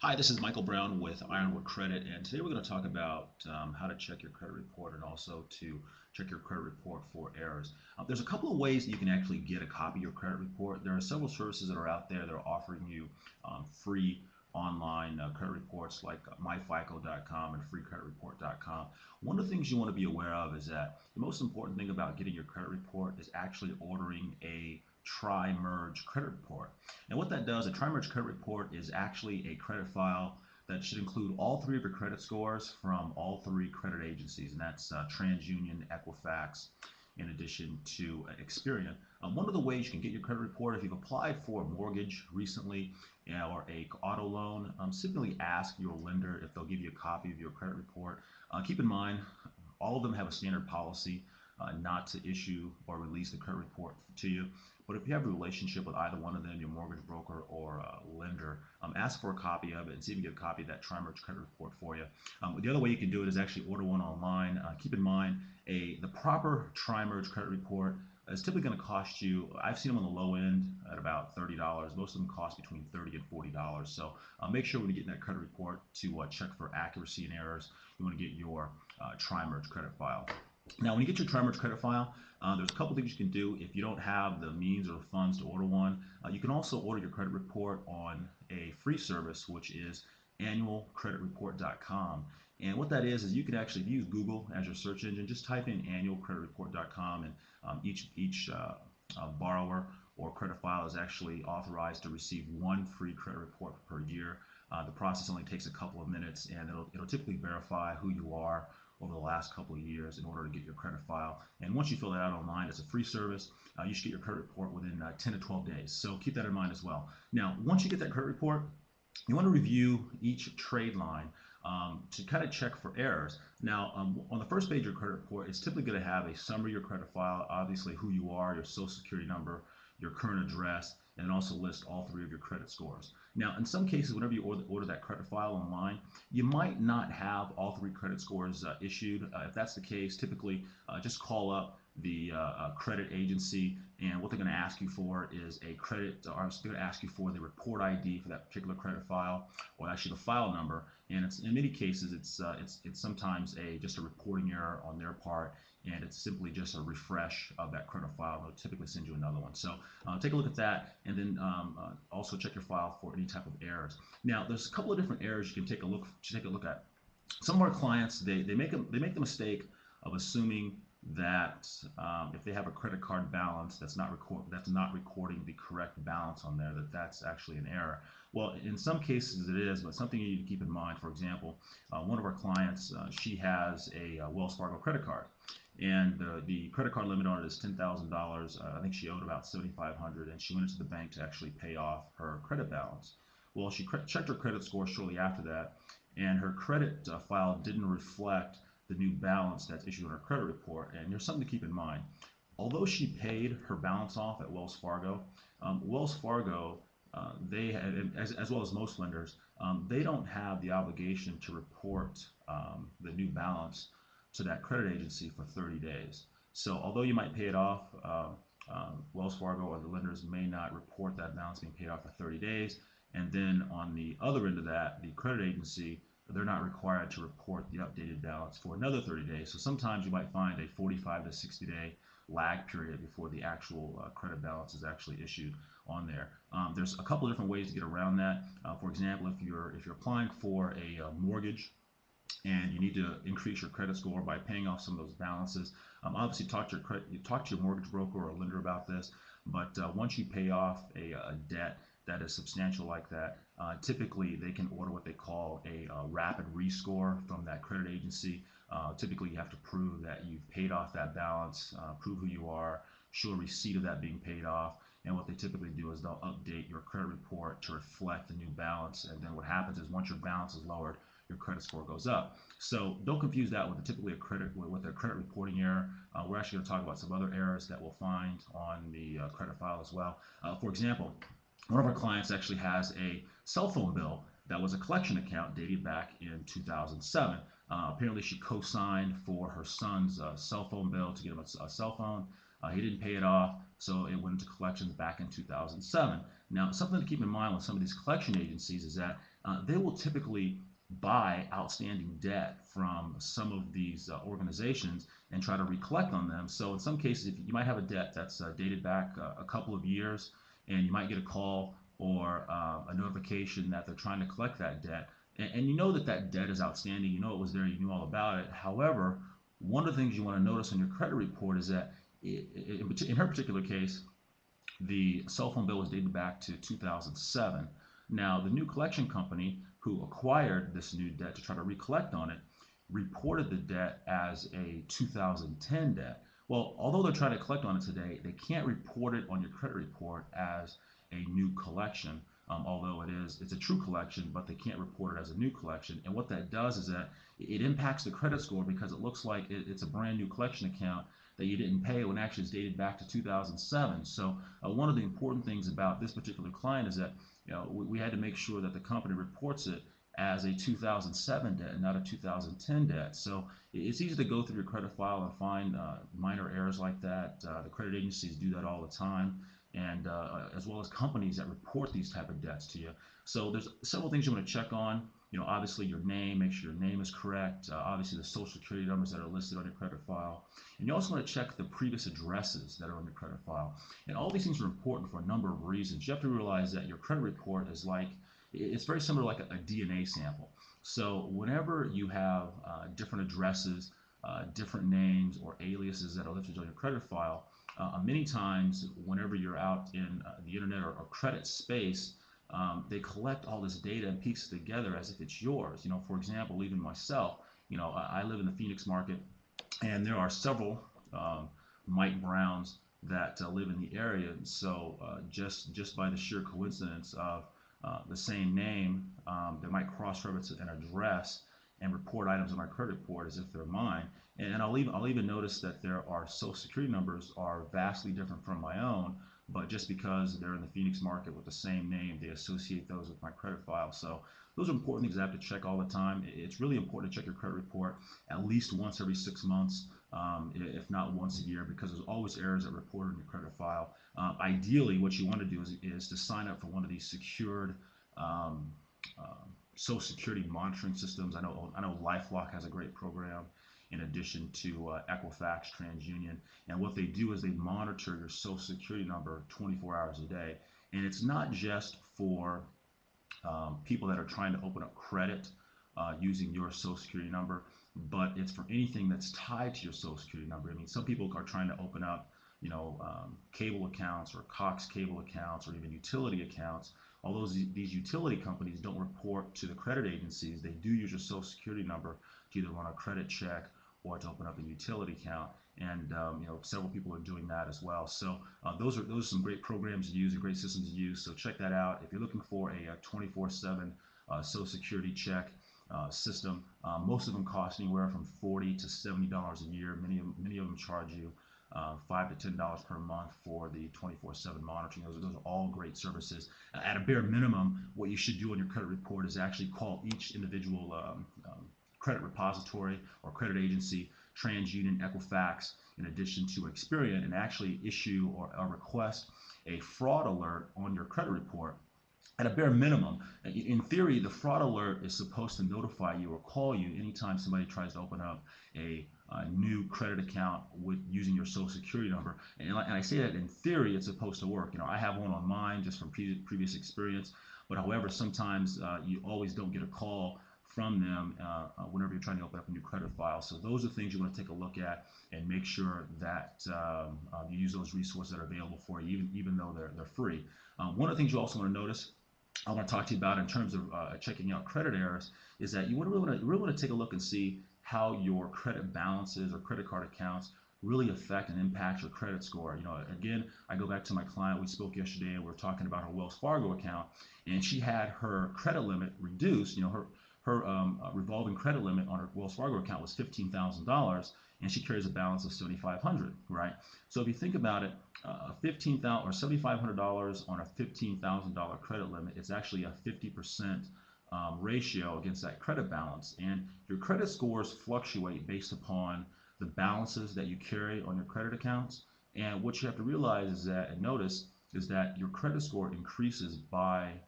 Hi, this is Michael Brown with Ironwood Credit, and today we're going to talk about how to check your credit report and also to check your credit report for errors. There's a couple of ways that you can actually get a copy of your credit report. There are several services that are out there that are offering you free online credit reports like myfico.com and freecreditreport.com. One of the things you want to be aware of is that the most important thing about getting your credit report is actually ordering a TriMerge credit report. And what that does, a TriMerge credit report is actually a credit file that should include all three of your credit scores from all three credit agencies, and that's TransUnion, Equifax, in addition to Experian. One of the ways you can get your credit report, if you've applied for a mortgage recently or a auto loan, simply ask your lender if they'll give you a copy of your credit report. Keep in mind, all of them have a standard policy not to issue or release the credit report to you. But if you have a relationship with either one of them, your mortgage broker or lender, ask for a copy of it and see if you can get a copy of that TriMerge credit report for you. The other way you can do it is actually order one online. Keep in mind, the proper TriMerge credit report is typically going to cost you, I've seen them on the low end at about $30. Most of them cost between $30 and $40. So make sure when you get that credit report to check for accuracy and errors. You want to get your TriMerge credit file. Now, when you get your TriMerge credit file, there's a couple things you can do. If you don't have the means or the funds to order one, you can also order your credit report on a free service, which is annualcreditreport.com. And what that is you can actually use Google as your search engine. Just type in annualcreditreport.com, and each borrower or credit file is actually authorized to receive one free credit report per year. The process only takes a couple of minutes, and it'll typically verify who you are over the last couple of years in order to get your credit file. And once you fill that out online, it's a free service. You should get your credit report within 10 to 12 days. So keep that in mind as well. Now, once you get that credit report, you want to review each trade line to kind of check for errors. Now, on the first page of your credit report, it's typically going to have a summary of your credit file, obviously who you are, your social security number, your current address, and also list all three of your credit scores. Now, in some cases, whenever you order that credit file online, you might not have all three credit scores issued. If that's the case, typically just call up the credit agency, and what they're going to ask you for is a credit, or they're going to ask you for the report ID for that particular credit file, or actually the file number. And it's, in many cases, it's sometimes just a reporting error on their part, and it's simply just a refresh of that credit file. They'll typically send you another one. So take a look at that, and then also check your file for any type of errors. Now, there's a couple of different errors you can take a look at. Some of our clients, they make the mistake of assuming that if they have a credit card balance that's not recording the correct balance on there, that's actually an error. Well, in some cases it is, but something you need to keep in mind. For example, one of our clients, she has a Wells Fargo credit card, and the credit card limit on it is $10,000. I think she owed about $7,500, and she went into the bank to actually pay off her credit balance. Well, she checked her credit score shortly after that, and her credit file didn't reflect the new balance that's issued on her credit report. And there's something to keep in mind. Although she paid her balance off at Wells Fargo, they had, as well as most lenders, they don't have the obligation to report the new balance to that credit agency for 30 days. So although you might pay it off, Wells Fargo or the lenders may not report that balance being paid off for 30 days. And then on the other end of that, the credit agency, they're not required to report the updated balance for another 30 days. So sometimes you might find a 45 to 60 day lag period before the actual credit balance is actually issued on there. There's a couple of different ways to get around that. For example, if you're applying for a mortgage and you need to increase your credit score by paying off some of those balances, obviously talk to your mortgage broker or lender about this. But once you pay off a debt that is substantial like that, typically they can order what they call a rapid rescore from that credit agency. Typically you have to prove that you've paid off that balance, prove who you are, show a receipt of that being paid off, and what they typically do is they'll update your credit report to reflect the new balance. And then what happens is once your balance is lowered, your credit score goes up. So don't confuse that with typically a credit reporting error. We're actually going to talk about some other errors that we'll find on the credit file as well. For example, one of our clients actually has a cell phone bill that was a collection account dated back in 2007. Apparently she co-signed for her son's cell phone bill to get him a cell phone. He didn't pay it off, so it went into collections back in 2007. Now, something to keep in mind with some of these collection agencies is that they will typically buy outstanding debt from some of these organizations and try to recollect on them. So in some cases, if you might have a debt that's dated back a couple of years, and you might get a call or a notification that they're trying to collect that debt, and you know that that debt is outstanding, you know it was there, you knew all about it. However, one of the things you want to notice on your credit report is that in her particular case, the cell phone bill was dated back to 2007. Now, the new collection company who acquired this new debt to try to recollect on it reported the debt as a 2010 debt. Well, although they're trying to collect on it today, they can't report it on your credit report as a new collection. Although it's a true collection, but they can't report it as a new collection. And what that does is that it impacts the credit score because it looks like it's a brand new collection account that you didn't pay when actually it's dated back to 2007. So one of the important things about this particular client is that we had to make sure that the company reports it as a 2007 debt and not a 2010 debt. So it's easy to go through your credit file and find minor errors like that. The credit agencies do that all the time, and as well as companies that report these type of debts to you. So there's several things you want to check on. Obviously your name, make sure your name is correct. Obviously the social security numbers that are listed on your credit file. And you also want to check the previous addresses that are on your credit file. And all these things are important for a number of reasons. You have to realize that your credit report is it's very similar like a DNA sample. So whenever you have different addresses, different names or aliases that are listed on your credit file, many times whenever you're out in the internet or credit space, they collect all this data and piece it together as if it's yours. For example, even myself, I live in the Phoenix market, and there are several Mike Browns that live in the area. So just by the sheer coincidence of the same name, they might cross-reference an address and report items on my credit report as if they're mine. And I'll even notice that there are social security numbers are vastly different from my own, but just because they're in the Phoenix market with the same name, they associate those with my credit file. So those are important things I have to check all the time. It's really important to check your credit report at least once every 6 months, if not once a year, because there's always errors that are reported in your credit file. Ideally, what you want to do is to sign up for one of these secured Social Security monitoring systems. I know LifeLock has a great program in addition to Equifax, TransUnion. And what they do is they monitor your Social Security number 24 hours a day. And it's not just for people that are trying to open up credit using your Social Security number, but it's for anything that's tied to your Social Security number. I mean, some people are trying to open up, cable accounts or Cox cable accounts or even utility accounts. Although these utility companies don't report to the credit agencies, they do use your Social Security number to either run a credit check or to open up a utility account. And several people are doing that as well. So those are some great programs to use and great systems to use. So check that out. If you're looking for a 24/7 Social Security check system, most of them cost anywhere from $40 to $70 a year. Many of them charge you $5 to $10 per month for the 24/7 monitoring. Those are all great services. At a bare minimum, what you should do on your credit report is actually call each individual credit repository or credit agency, TransUnion, Equifax, in addition to Experian, and actually issue or request a fraud alert on your credit report. At a bare minimum, in theory, the fraud alert is supposed to notify you or call you anytime somebody tries to open up a new credit account with using your Social Security number. And I say that in theory, it's supposed to work. I have one on mine just from previous experience. But however, sometimes you always don't get a call from them whenever you're trying to open up a new credit file. So those are things you want to take a look at and make sure that you use those resources that are available for you, even though they're free. One of the things you also want to notice, I want to talk to you about in terms of checking out credit errors, is that you really want to take a look and see how your credit balances or credit card accounts really affect and impact your credit score. Again, I go back to my client. We spoke yesterday and we were talking about her Wells Fargo account, and she had her credit limit reduced. Her revolving credit limit on her Wells Fargo account was $15,000, and she carries a balance of $7,500, right? So if you think about it, $15,000 or $7,500 on a $15,000 credit limit, it's actually a 50% ratio against that credit balance. And your credit scores fluctuate based upon the balances that you carry on your credit accounts And what you have to realize is that, and notice, is that your credit score increases by